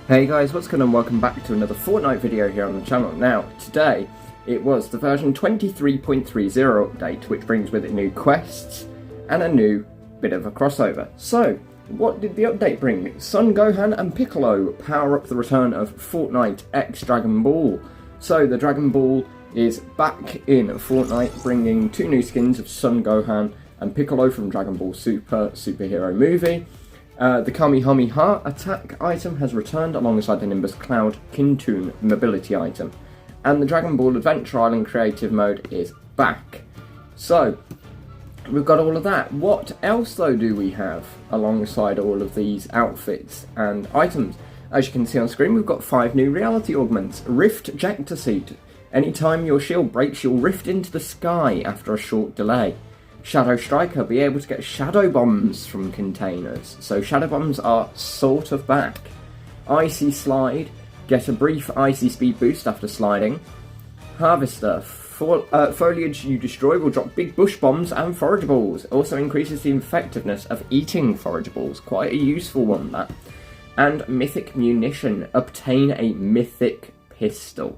Hey guys, what's going on? Welcome back to another Fortnite video here on the channel. Now, today, it was the version 23.30 update, which brings with it new quests and a new bit of a crossover. So, what did the update bring? Son Gohan and Piccolo power up the return of Fortnite X Dragon Ball. So, the Dragon Ball is back in Fortnite, bringing two new skins of Son Gohan and Piccolo from Dragon Ball Super superhero movie. The Kamehameha attack item has returned alongside the Nimbus Cloud Kintoon mobility item. And the Dragon Ball Adventure Island creative mode is back. So, we've got all of that. What else though do we have alongside all of these outfits and items? As you can see on screen, we've got 5 new reality augments. Rift Jector Seat. Anytime your shield breaks, you'll rift into the sky after a short delay. Shadow Striker, be able to get shadow bombs from containers. So shadow bombs are sort of back. Icy Slide, get a brief icy speed boost after sliding. Harvester, foliage you destroy will drop big bush bombs and forageables. Also increases the effectiveness of eating forageables. Quite a useful one, that. And Mythic Munition, obtain a mythic pistol.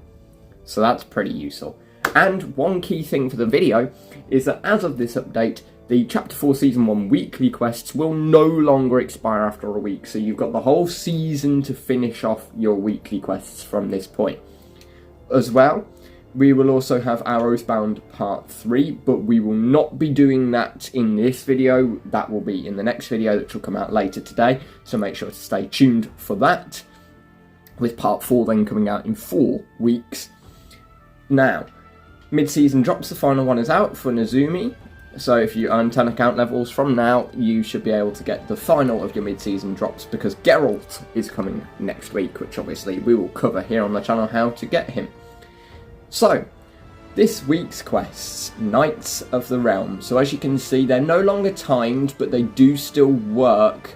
So that's pretty useful. And one key thing for the video is that as of this update, the Chapter 4 Season 1 weekly quests will no longer expire after a week, so you've got the whole season to finish off your weekly quests from this point. As well, we will also have Arrowsbound Part 3, but we will not be doing that in this video. That will be in the next video, which will come out later today, so make sure to stay tuned for that, with Part 4 then coming out in 4 weeks. Now, mid-season drops, the final one is out for Nezumi, so if you earn 10 account levels from now, you should be able to get the final of your mid-season drops, because Geralt is coming next week, which obviously we will cover here on the channel how to get him. So, this week's quests, Knights of the Realm. So as you can see, they're no longer timed, but they do still work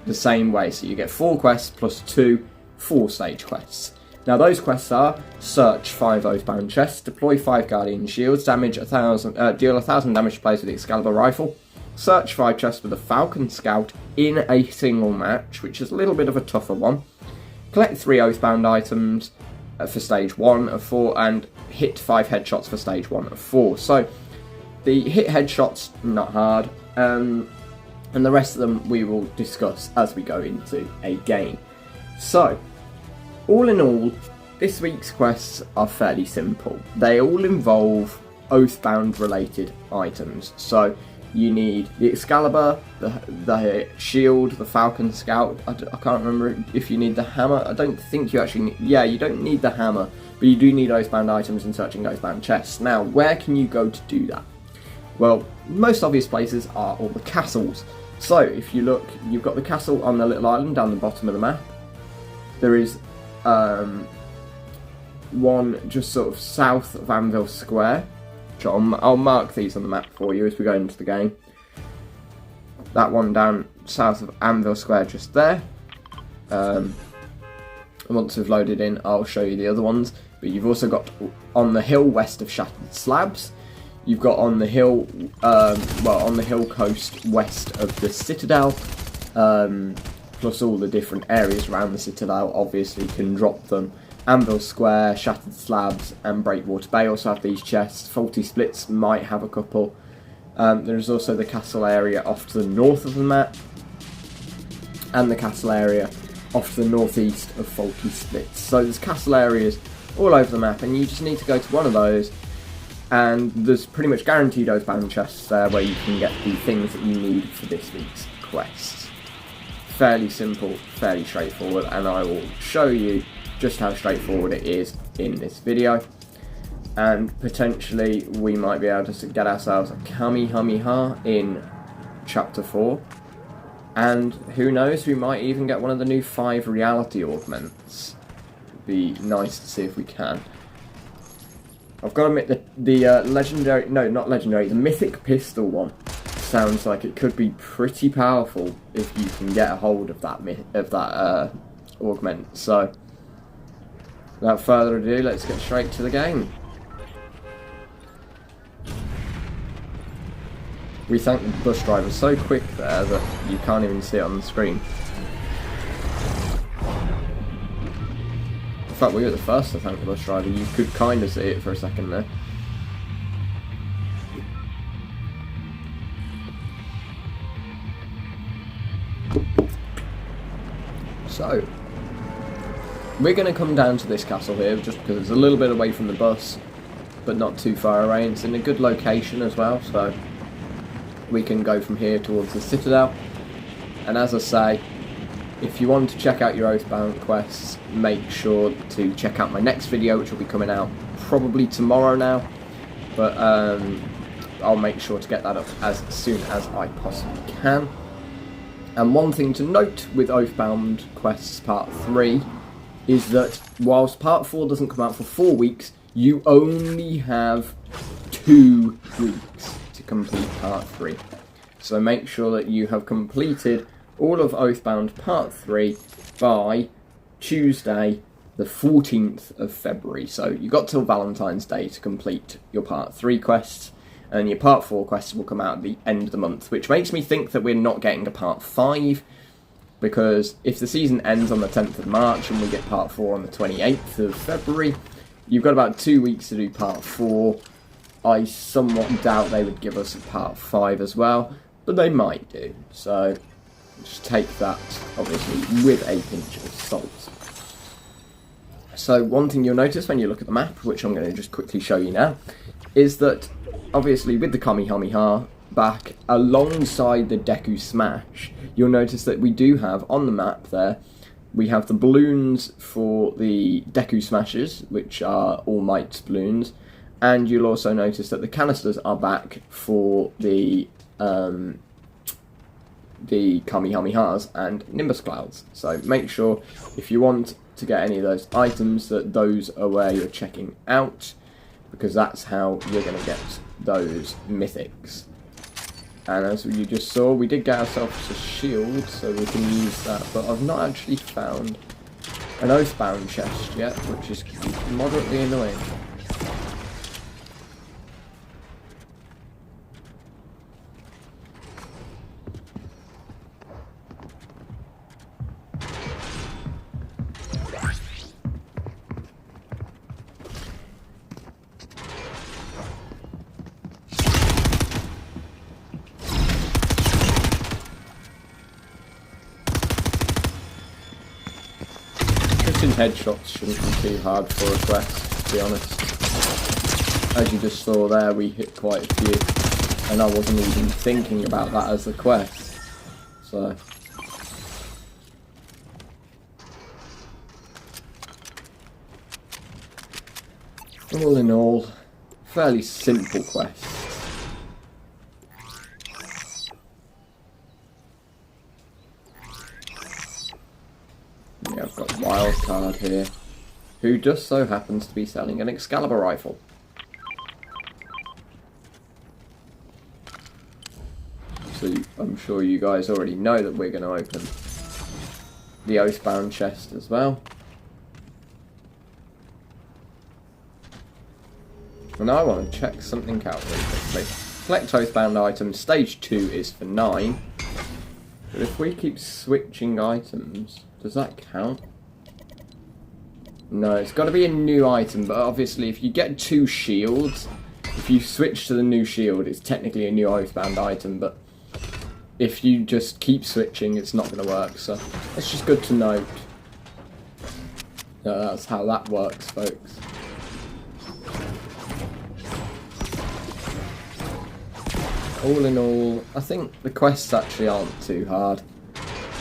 the same way. So you get 4 quests plus 2 4-stage quests. Now those quests are: search 5 Oathbound chests, deploy 5 Guardian shields, deal 1,000 damage to players with the Excalibur rifle, search 5 chests with a Falcon Scout in a single match, which is a little bit of a tougher one, collect 3 Oathbound items for stage 1 of 4, and hit 5 headshots for stage 1 of 4. So the hit headshots, not hard, and the rest of them we will discuss as we go into a game. So, all in all, this week's quests are fairly simple. They all involve Oathbound related items. So you need the Excalibur, the shield, the Falcon Scout. I can't remember if you need the hammer. I don't think you actually need, yeah, you don't need the hammer, but you do need Oathbound items in searching Oathbound chests. Now, where can you go to do that? Well, most obvious places are all the castles. So if you look, you've got the castle on the little island down the bottom of the map. There is one just sort of south of Anvil Square. I'll mark these on the map for you as we go into the game. That one down south of Anvil Square just there. Once we've loaded in, I'll show you the other ones. But you've also got on the hill west of Shattered Slabs. You've got on the hill, on the hill coast west of the Citadel. Plus all the different areas around the Citadel obviously can drop them. Anvil Square, Shattered Slabs, and Breakwater Bay also have these chests. Faulty Splits might have a couple. There's also the castle area off to the north of the map, and the castle area off to the northeast of Faulty Splits. So there's castle areas all over the map, and you just need to go to one of those, and there's pretty much guaranteed Oathbound chests there where you can get the things that you need for this week's quests. Fairly simple, fairly straightforward, and I will show you just how straightforward it is in this video. And potentially we might be able to get ourselves a Kamehameha in Chapter 4. And who knows, we might even get one of the new 5 reality augments. It'd be nice to see if we can. I've got to admit the legendary, no not legendary, the mythic pistol one sounds like it could be pretty powerful if you can get a hold of that augment. So, without further ado, let's get straight to the game. We thank the bus driver so quick there that you can't even see it on the screen. fact, we were the first to thank the bus driver. You could kind of see it for a second there. So, we're going to come down to this castle here, just because it's a little bit away from the bus, but not too far away, and it's in a good location as well, so we can go from here towards the Citadel. And as I say, if you want to check out your Oathbound quests, make sure to check out my next video, which will be coming out probably tomorrow now, but I'll make sure to get that up as soon as I possibly can. And one thing to note with Oathbound quests part 3 is that whilst part 4 doesn't come out for 4 weeks, you only have 2 weeks to complete part 3. So make sure that you have completed all of Oathbound part 3 by Tuesday the 14th of February. So you've got till Valentine's Day to complete your part 3 quests, and your part 4 quests will come out at the end of the month, which makes me think that we're not getting a part 5, because if the season ends on the 10th of March and we get part 4 on the 28th of February, you've got about 2 weeks to do part 4. I somewhat doubt they would give us a part 5 as well, but they might do, so just take that, obviously, with a pinch of salt. So one thing you'll notice when you look at the map, which I'm going to just quickly show you now, is that, obviously, with the Kamehameha back alongside the Deku Smash, you'll notice that we do have, on the map there, we have the balloons for the Deku Smashes, which are All Might's balloons, and you'll also notice that the canisters are back for the Kamehamehas and Nimbus Clouds. So make sure, if you want to get any of those items, that those are where you're checking out, because that's how you're going to get those mythics. And as you just saw, we did get ourselves a shield, so we can use that, but I've not actually found an Oathbound chest yet, which is moderately annoying. Headshots shouldn't be too hard for a quest, to be honest. As you just saw there, we hit quite a few, and I wasn't even thinking about that as a quest. So all in all, fairly simple quest. Yeah, I've got Wildcard here, who just so happens to be selling an Excalibur rifle. So I'm sure you guys already know that we're going to open the Oathbound chest as well. And I want to check something out really quickly. Collect Oathbound items, stage 2 is for 9. But if we keep switching items, does that count? No, it's got to be a new item, but obviously if you get 2 shields, if you switch to the new shield, it's technically a new Oathbound item, but if you just keep switching, it's not going to work, so it's just good to note. That's how that works, folks. All in all, I think the quests actually aren't too hard.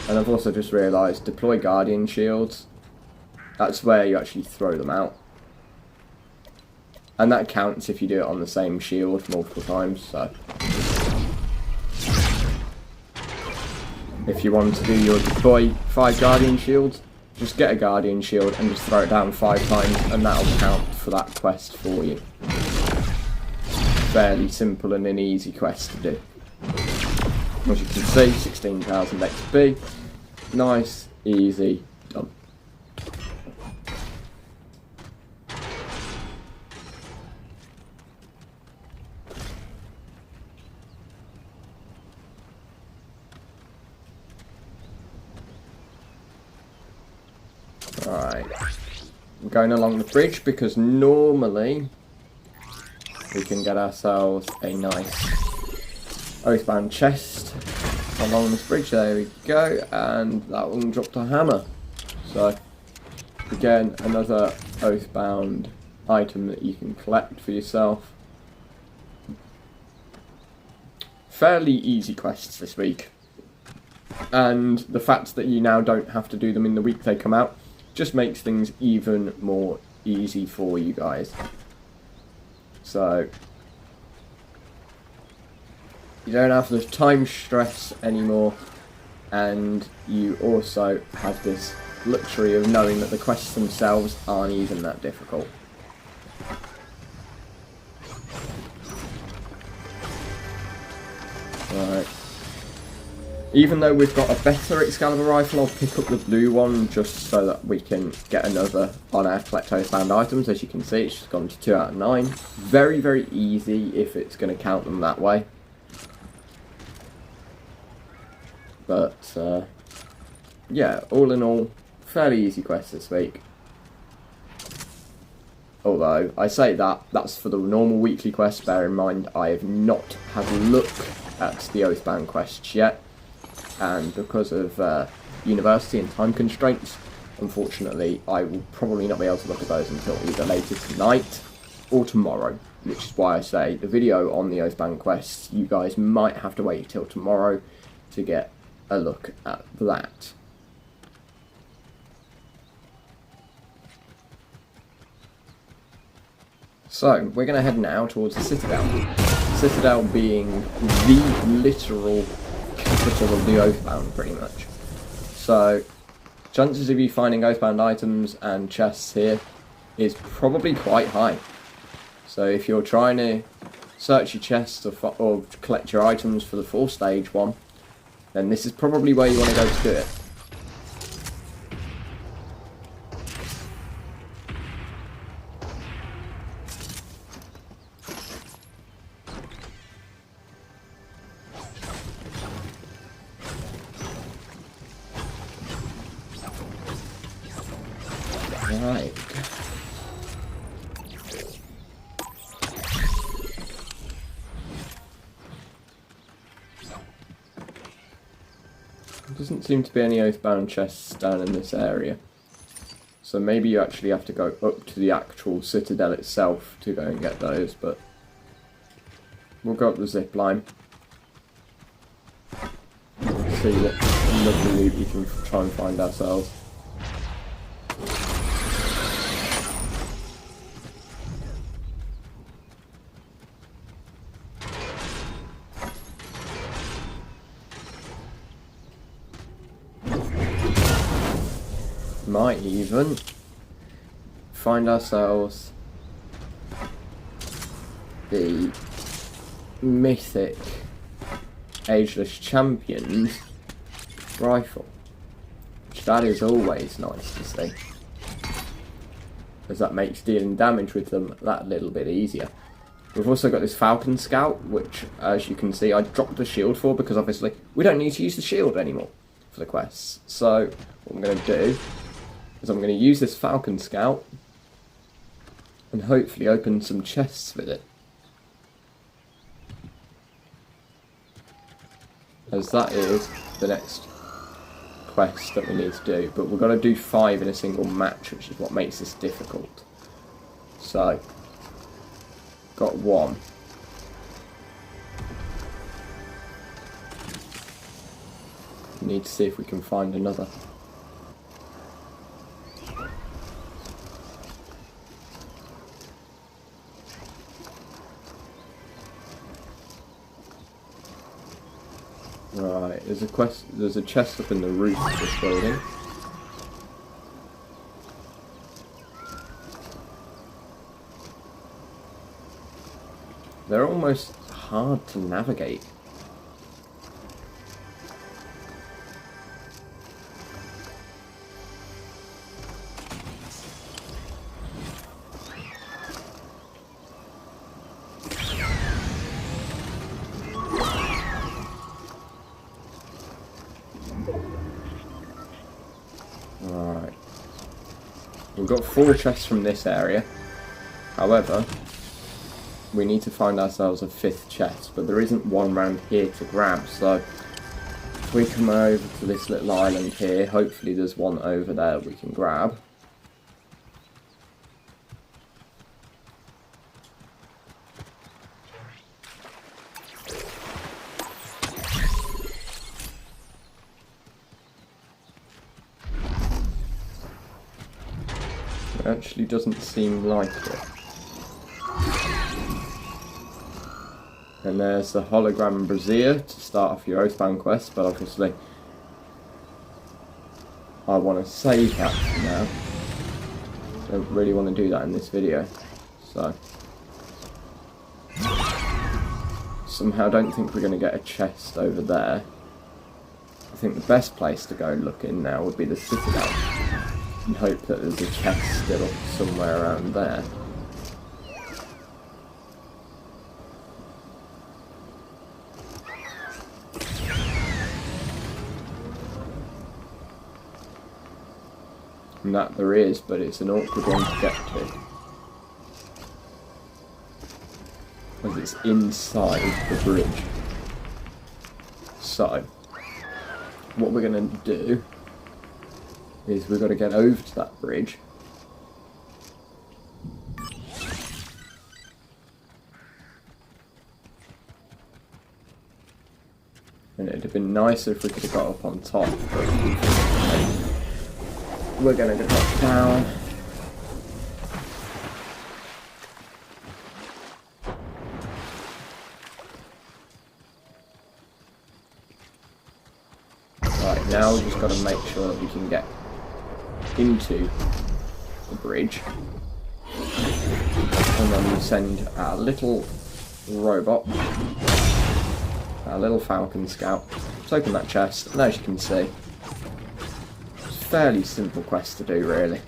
And I've also just realised, deploy Guardian Shields. That's where you actually throw them out. And that counts if you do it on the same shield multiple times, so. If you want to do your deploy 5 Guardian Shields, just get a Guardian Shield and just throw it down 5 times, and that'll count for that quest for you. Fairly simple and an easy quest to do. As you can see, 16,000 XP. Nice, easy, done. Alright. I'm going along the bridge because normally we can get ourselves a nice oathbound chest along this bridge. There we go, and that one dropped a hammer. So again, another oathbound item that you can collect for yourself. Fairly easy quests this week, and the fact that you now don't have to do them in the week they come out just makes things even more easy for you guys. So you don't have the time stress anymore, and you also have this luxury of knowing that the quests themselves aren't even that difficult. Right. Even though we've got a better Excalibur rifle, I'll pick up the blue one just so that we can get another on our collect oathbound items. As you can see, it's just gone to 2 out of 9. Very, very easy if it's going to count them that way. But, yeah, all in all, fairly easy quest this week. Although, I say that's for the normal weekly quest. Bear in mind, I have not had a look at the Oathbound quests yet. And because of university and time constraints, unfortunately, I will probably not be able to look at those until either later tonight or tomorrow. Which is why I say the video on the Oathbound quests, you guys might have to wait till tomorrow to get a look at that. So, we're going to head now towards the Citadel. Citadel being the literal capital of the Oathbound, pretty much. So, chances of you finding Oathbound items and chests here is probably quite high. So if you're trying to search your chests or collect your items for the 4th stage one, then this is probably where you want to go to do it. Right. There doesn't seem to be any Oathbound chests down in this area. So maybe you actually have to go up to the actual Citadel itself to go and get those, but we'll go up the zip line. See what lovely loot we can try and find ourselves. Might even find ourselves the mythic Ageless Champions rifle, which that is always nice to see, as that makes dealing damage with them that little bit easier. We've also got this Falcon Scout, which, as you can see, I dropped the shield for because obviously we don't need to use the shield anymore for the quests. So what I'm going to do is I'm going to use this Falcon Scout and hopefully open some chests with it, as that is the next quest that we need to do. But we've got to do 5 in a single match, which is what makes this difficult. So, got 1. Need to see if we can find another. Right, there's a chest up in the roof of this building. They're almost hard to navigate. Right. We've got 4 chests from this area. However, we need to find ourselves a 5th chest, but there isn't one round here to grab, so if we come over to this little island here, hopefully there's one over there we can grab. It actually doesn't seem like it. And there's the hologram brazier to start off your Oathbound quest, but obviously I want to save that for now. Don't really want to do that in this video. So somehow don't think we're going to get a chest over there. I think the best place to go looking now would be the Citadel and hope that there's a chest still somewhere around there. And that there is, but it's an awkward one to get to. Because it's inside the bridge. So, what we're going to do is we've got to get over to that bridge. And it'd have been nicer if we could have got up on top, but we're going to drop down. Right, now we've just got to make sure that we can get into the bridge. And then we send our little robot, our little Falcon Scout. Let's open that chest, and as you can see, it's a fairly simple quest to do, really.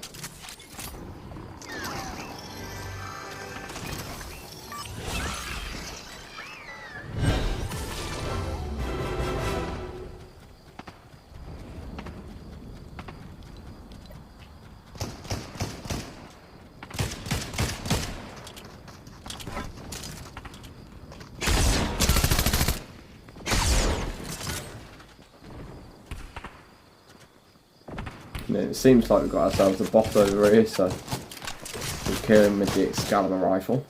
And it seems like we've got ourselves a bot over here, so we'll kill him with the Excalibur rifle.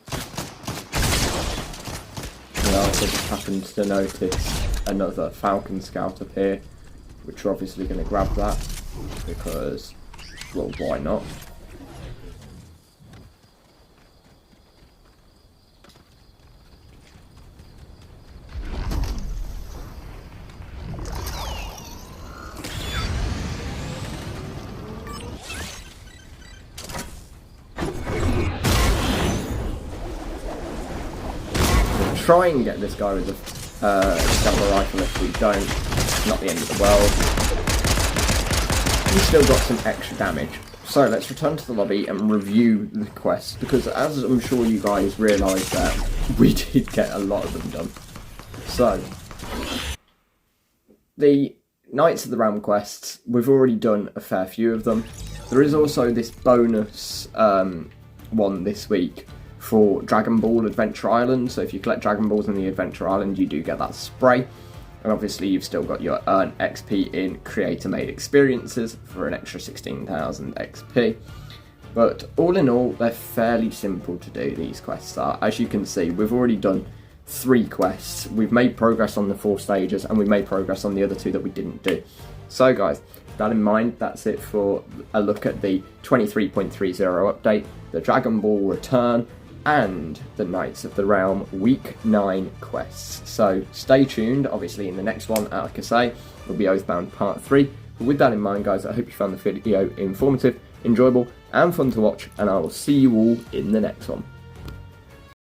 And I also just happened to notice another Falcon Scout up here, which we're obviously going to grab that, because, well, why not? Try and get this guy with the Excalibur rifle. If we don't, it's not the end of the world. We've still got some extra damage. So let's return to the lobby and review the quest, because as I'm sure you guys realise that we did get a lot of them done. So, the Knights of the Realm quests, we've already done a fair few of them. There is also this bonus one this week for Dragon Ball Adventure Island, so if you collect Dragon Balls in the Adventure Island, you do get that spray. And obviously you've still got your earn XP in Creator Made Experiences for an extra 16,000 XP. But all in all, they're fairly simple to do, these quests are. As you can see, we've already done 3 quests, we've made progress on the 4 stages, and we've made progress on the other 2 that we didn't do. So guys, with that in mind, that's it for a look at the 23.30 update, the Dragon Ball Return, and the Knights of the Realm Week 9 quests. So stay tuned, obviously in the next one, like I say, will be Oathbound Part 3. But with that in mind guys, I hope you found the video informative, enjoyable and fun to watch, and I will see you all in the next one.